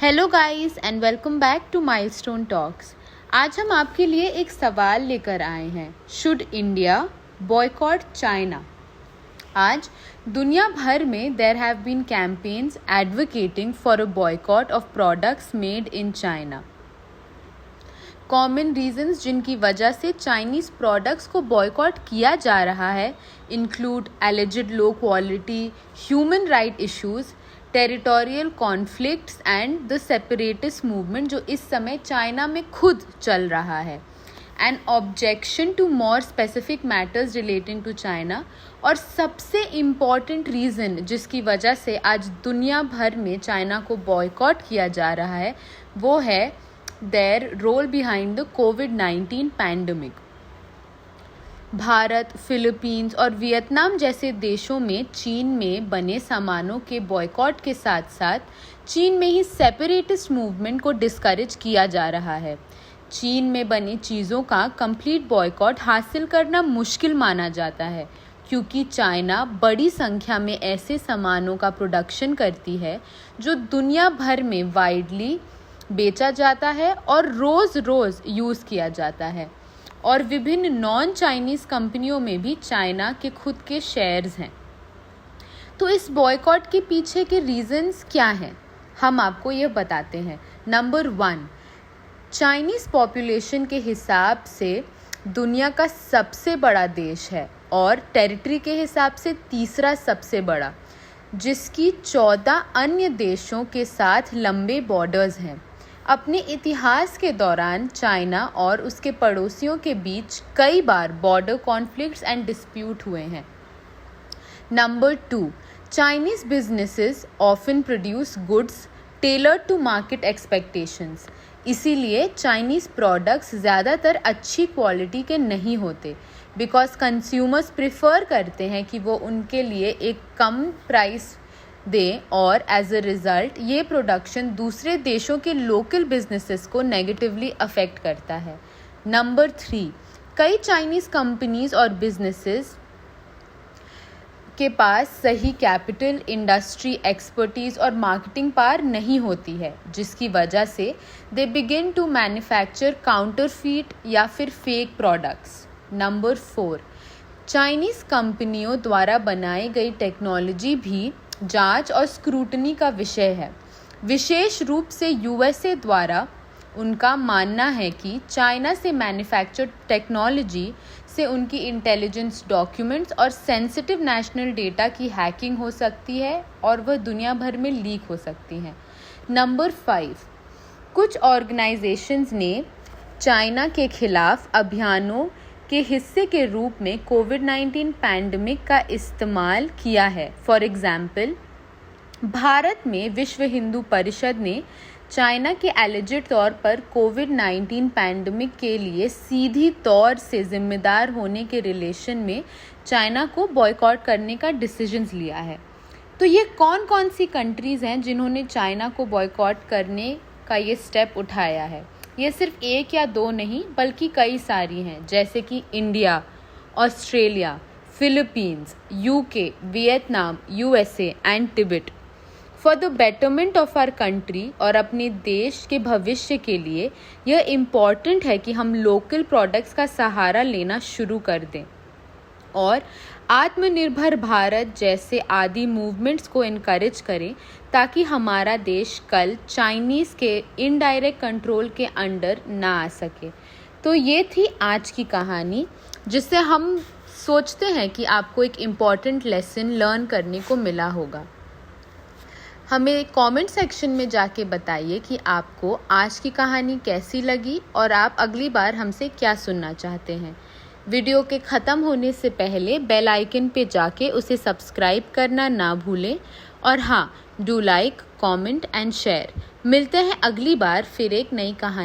Hello guys and welcome back to Milestone Talks. आज हम आपके लिए एक सवाल लेकर आए हैं, शुड इंडिया बॉयकॉट चाइना। आज दुनिया भर में there have been campaigns advocating for a boycott of products made in China. Common reasons जिनकी वजह से चाइनीज़ प्रोडक्ट्स को बॉयकॉट किया जा रहा है include alleged low quality, human right issues, territorial conflicts and the separatist movement जो इस समय चाइना में खुद चल रहा है, and objection to more specific matters relating to China. और सबसे इम्पॉर्टेंट रीज़न जिसकी वजह से आज दुनिया भर में चाइना को बॉयकॉट किया जा रहा है वो है देयर रोल बिहाइंड द कोविड-19 पैंडमिक। भारत, फिलीपींस और वियतनाम जैसे देशों में चीन में बने सामानों के बॉयकॉट के साथ साथ चीन में ही सेपरेटिस्ट मूवमेंट को डिस्करेज किया जा रहा है। चीन में बनी चीज़ों का कंप्लीट बॉयकॉट हासिल करना मुश्किल माना जाता है क्योंकि चाइना बड़ी संख्या में ऐसे सामानों का प्रोडक्शन करती है जो दुनिया भर में वाइडली बेचा जाता है और रोज़ रोज़ यूज़ किया जाता है। और विभिन्न नॉन चाइनीज़ कंपनियों में भी चाइना के खुद के शेयर्स हैं। तो इस बॉयकॉट के पीछे के रीजंस क्या हैं, हम आपको ये बताते हैं। नंबर 1, चाइनीज़ पॉपुलेशन के हिसाब से दुनिया का सबसे बड़ा देश है और टेरिटरी के हिसाब से तीसरा सबसे बड़ा, जिसकी 14 अन्य देशों के साथ लंबे बॉर्डर्स हैं। अपने इतिहास के दौरान चाइना और उसके पड़ोसियों के बीच कई बार बॉर्डर कॉन्फ्लिक्ट्स एंड डिस्प्यूट हुए हैं। Number 2, Chinese businesses often produce goods tailored to market expectations. इसीलिए चाइनीज़ प्रोडक्ट्स ज़्यादातर अच्छी क्वालिटी के नहीं होते बिकॉज कंज्यूमर्स प्रेफर करते हैं कि वो उनके लिए एक कम प्राइस दें और एज अ रिज़ल्ट ये प्रोडक्शन दूसरे देशों के लोकल बिजनेसेस को नेगेटिवली अफेक्ट करता है। नंबर 3, कई चाइनीज़ कंपनीज और बिजनेसेस के पास सही कैपिटल, इंडस्ट्री एक्सपर्टीज़ और मार्केटिंग पावर नहीं होती है, जिसकी वजह से they begin to manufacture counterfeit या फिर फेक प्रोडक्ट्स। नंबर 4, चाइनीज़ कंपनियों द्वारा बनाई गई टेक्नोलॉजी भी जांच और स्क्रूटनी का विषय है। विशेष रूप से यूएसए द्वारा उनका मानना है कि चाइना से मैन्युफैक्चर्ड टेक्नोलॉजी से उनकी इंटेलिजेंस डॉक्यूमेंट्स और सेंसिटिव नेशनल डेटा की हैकिंग हो सकती है और वह दुनिया भर में लीक हो सकती हैं। नंबर 5, कुछ ऑर्गेनाइजेशंस ने चाइना के खिलाफ अभियानों के हिस्से के रूप में कोविड-19 पैंडमिक का इस्तेमाल किया है। फॉर एग्जाम्पल, भारत में विश्व हिंदू परिषद ने चाइना के एलिजिड तौर पर कोविड-19 पैंडमिक के लिए सीधी तौर से जिम्मेदार होने के रिलेशन में चाइना को बॉयकॉट करने का डिसीजंस लिया है। तो ये कौन कौन सी कंट्रीज़ हैं जिन्होंने चाइना को बॉयकॉट करने का ये स्टेप उठाया है? ये सिर्फ एक या दो नहीं बल्कि कई सारी हैं, जैसे कि India, Australia, Philippines, UK, Vietnam, USA and Tibet. For the betterment of our country और अपने देश के भविष्य के लिए यह इम्पॉर्टेंट है कि हम लोकल प्रोडक्ट्स का सहारा लेना शुरू कर दें और आत्मनिर्भर भारत जैसे आदि मूवमेंट्स को इनकरेज करें ताकि हमारा देश कल चाइनीज़ के इनडायरेक्ट कंट्रोल के अंडर ना आ सके। तो ये थी आज की कहानी जिससे हम सोचते हैं कि आपको एक इम्पॉर्टेंट लेसन लर्न करने को मिला होगा। हमें कमेंट सेक्शन में जाके बताइए कि आपको आज की कहानी कैसी लगी और आप अगली बार हमसे क्या सुनना चाहते हैं। वीडियो के ख़त्म होने से पहले बेल आइकन पे जाके उसे सब्सक्राइब करना ना भूलें और हाँ, do like, comment and share. मिलते हैं अगली बार फिर एक नई कहानी।